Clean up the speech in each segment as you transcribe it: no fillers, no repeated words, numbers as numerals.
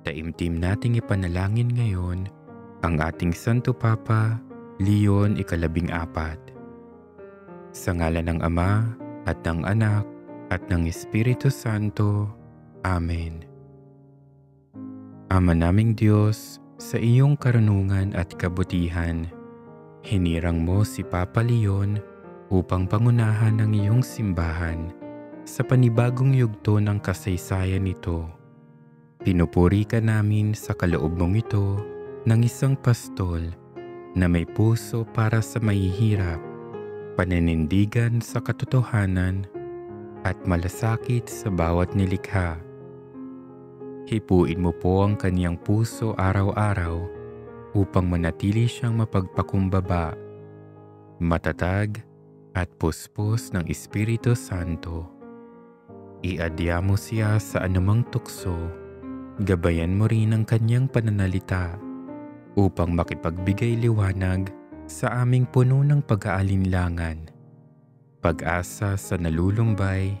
Mataimtim nating ipanalangin ngayon ang ating Santo Papa, Leon ika-14. Sa ngalan ng Ama at ng Anak at ng Espiritu Santo. Amen. Ama naming Diyos, sa iyong karunungan at kabutihan, hinirang mo si Papa Leon upang pangunahan ang iyong simbahan sa panibagong yugto ng kasaysayan nito. Pinupuri ka namin sa kaloob mong ito ng isang pastol na may puso para sa mahihirap, paninindigan sa katotohanan at malasakit sa bawat nilikha. Hipuin mo po ang kaniyang puso araw-araw upang manatili siyang mapagpakumbaba, matatag at puspos ng Espiritu Santo. Iadya mo siya sa anumang tukso, gabayan mo rin ang kanyang pananalita upang makipagbigay liwanag sa aming puno ng pag-aalinlangan, pag-asa sa nalulumbay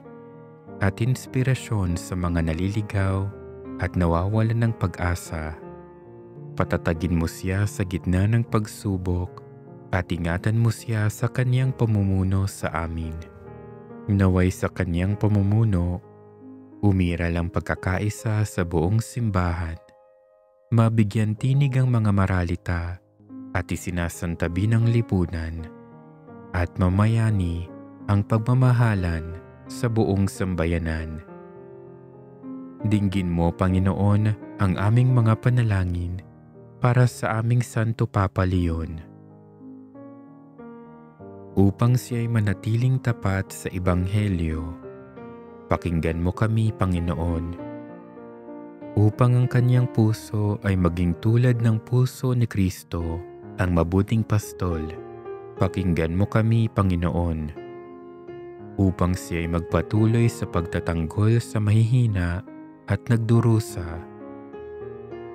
at inspirasyon sa mga naliligaw at nawawalan ng pag-asa. Patatagin mo siya sa gitna ng pagsubok at ingatan mo siya sa kanyang pamumuno sa amin. Naway sa kanyang pamumuno, umiral ang pagkakaisa sa buong simbahan. Mabigyan tinig ang mga maralita at isinasantabi ng lipunan at mamayani ang pagmamahalan sa buong sambayanan. Dinggin mo, Panginoon, ang aming mga panalangin para sa aming Santo Papa Leon, upang siya'y manatiling tapat sa Ebanghelyo. Pakinggan mo kami, Panginoon, upang ang kanyang puso ay maging tulad ng puso ni Kristo, ang mabuting pastol. Pakinggan mo kami, Panginoon, upang siya'y magpatuloy sa pagtatanggol sa mahihina at nagdurusa.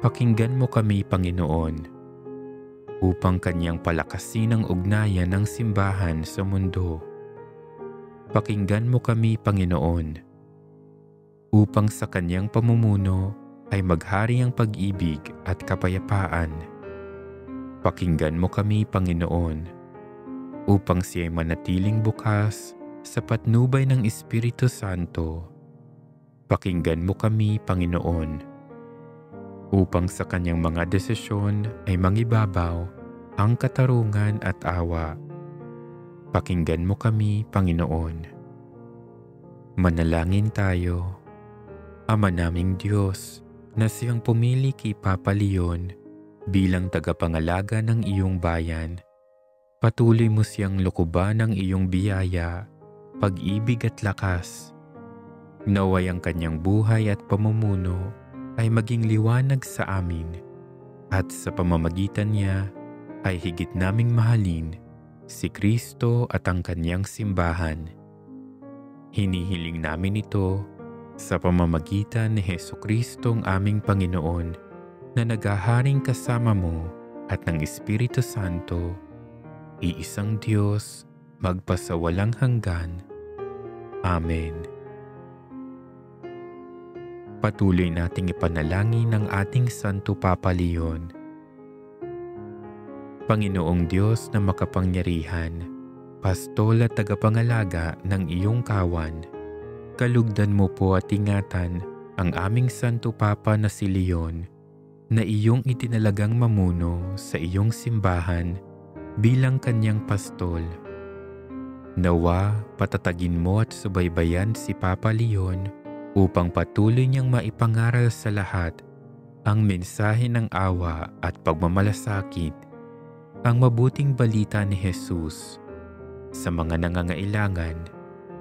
Pakinggan mo kami, Panginoon, upang kanyang palakasin ang ugnayan ng simbahan sa mundo. Pakinggan mo kami, Panginoon, upang sa kanyang pamumuno ay maghari ang pag-ibig at kapayapaan. Pakinggan mo kami, Panginoon, upang siya'y manatiling bukas sa patnubay ng Espiritu Santo. Pakinggan mo kami, Panginoon, upang sa kanyang mga desisyon ay mangibabaw ang katarungan at awa. Pakinggan mo kami, Panginoon. Manalangin tayo. Ama naming Diyos, na siyang pumili kay Papa Leon bilang tagapangalaga ng iyong bayan, patuloy mo siyang lukuban ng iyong biyaya, pag-ibig at lakas. Naway ang kanyang buhay at pamumuno ay maging liwanag sa amin, at sa pamamagitan niya ay higit naming mahalin si Kristo at ang kanyang simbahan. Hinihiling namin ito sa pamamagitan ni Jesucristong aming Panginoon, na naghaharing kasama mo at ng Espiritu Santo, iisang Diyos, magpasawalang hanggan. Amen. Patuloy nating ipanalangin ang ating Santo Papa Leon. Panginoong Diyos na makapangyarihan, pastol at tagapangalaga ng iyong kawan, kalugdan mo po at ingatan ang aming Santo Papa na si Leon, na iyong itinalagang mamuno sa iyong simbahan bilang kanyang pastol. Nawa, patatagin mo at subaybayan si Papa Leon upang patuloy niyang maipangaral sa lahat ang mensahe ng awa at pagmamalasakit, ang mabuting balita ni Jesus sa mga nangangailangan,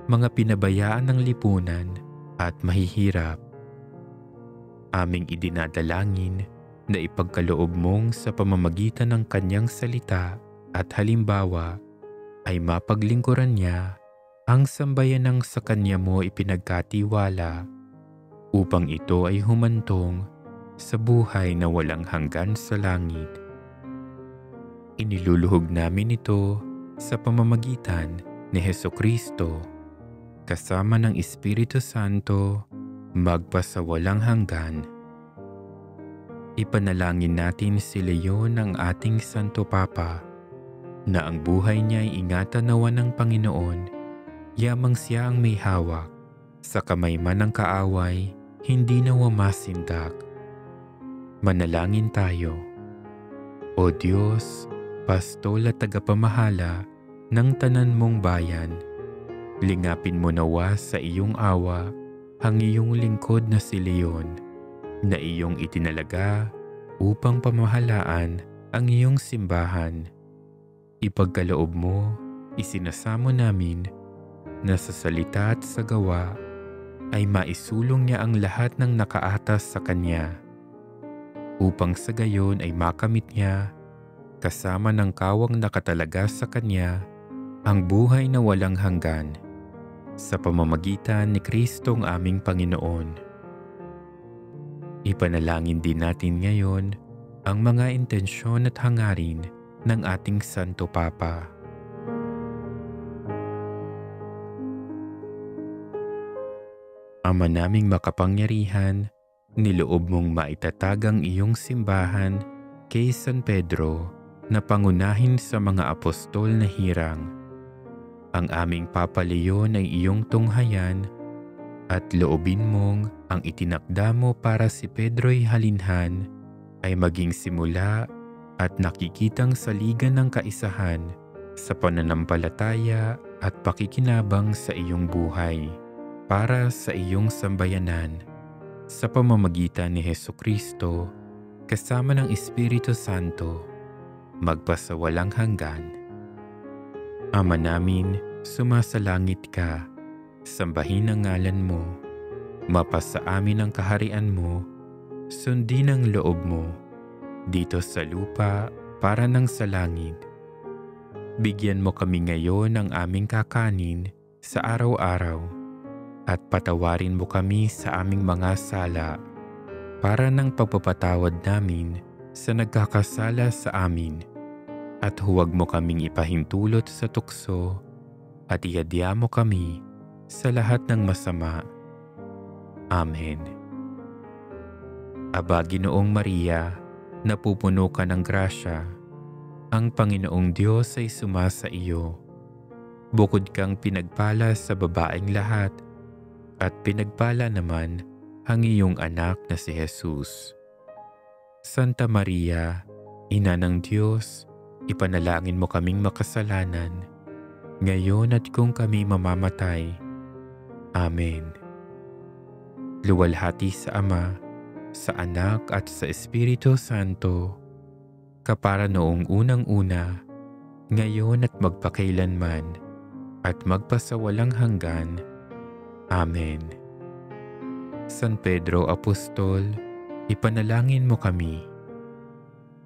mga pinabayaan ng lipunan at mahihirap. Aming idinadalangin na ipagkaloob mong sa pamamagitan ng kanyang salita at halimbawa ay mapaglingkuran niya ang sambayanang sa kanya mo ipinagkatiwala, upang ito ay humantong sa buhay na walang hanggan sa langit. Iniluluhog namin ito sa pamamagitan ni Jesucristo, kasama ng Espiritu Santo, magpasawalang hanggan. Ipanalangin natin si Leon ng ating Santo Papa, na ang buhay niya ay ingatan nawa ng Panginoon, yamang siya ang may hawak, sa kamay man ng kaaway, hindi nawa masindak. Manalangin tayo. O Diyos, pastol at tagapamahala ng tanan mong bayan, lingapin mo nawa sa iyong awa ang iyong lingkod na si Leon, na iyong itinalaga upang pamahalaan ang iyong simbahan. Ipagkaloob mo, isinasamo namin na sa salita at sa gawa ay maisulong niya ang lahat ng nakaatas sa kanya, upang sa gayon ay makamit niya, kasama ng kawang nakatalaga sa kanya, ang buhay na walang hanggan, sa pamamagitan ni Kristong aming Panginoon. Ipanalangin din natin ngayon ang mga intensyon at hangarin ng ating Santo Papa. Ama naming makapangyarihan, niloob mong maitatag ang iyong simbahan kay San Pedro na pangunahin sa mga apostol na hirang. Ang aming Papa Leon ay iyong tunghayan at loobin mong ang itinakda mo para si Pedro'y halinhan ay maging simula at nakikitang saligan ng kaisahan sa pananampalataya at pakikinabang sa iyong buhay para sa iyong sambayanan, sa pamamagitan ni Hesukristo kasama ng Espiritu Santo, magpasawalang hanggan. Ama namin, sumasalangit ka, sambahin ang ngalan mo, mapasa amin ang kaharian mo, sundin ang loob mo, dito sa lupa para ng sa langit. Bigyan mo kami ngayon ng aming kakanin sa araw-araw, at patawarin mo kami sa aming mga sala, para ng pagpapatawad namin sa nagkakasala sa amin, at huwag mo kaming ipahintulot sa tukso, at iadya mo kami sa lahat ng masama. Amen. Aba, Ginoong Maria, napupuno ka ng grasya, ang Panginoong Diyos ay sumasa iyo. Bukod kang pinagpala sa babaeng lahat, at pinagpala naman ang iyong anak na si Jesus. Santa Maria, Ina ng Diyos, ipanalangin mo kaming makasalanan, ngayon at kung kami mamamatay. Amen. Luwalhati sa Ama, sa Anak at sa Espiritu Santo, kapara noong unang-una, ngayon at magpakailanman, at magpasawalang hanggan. Amen. San Pedro Apostol, ipanalangin mo kami.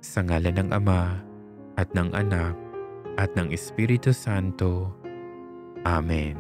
Sa ngalan ng Ama, at ng Anak, at ng Espiritu Santo. Amen.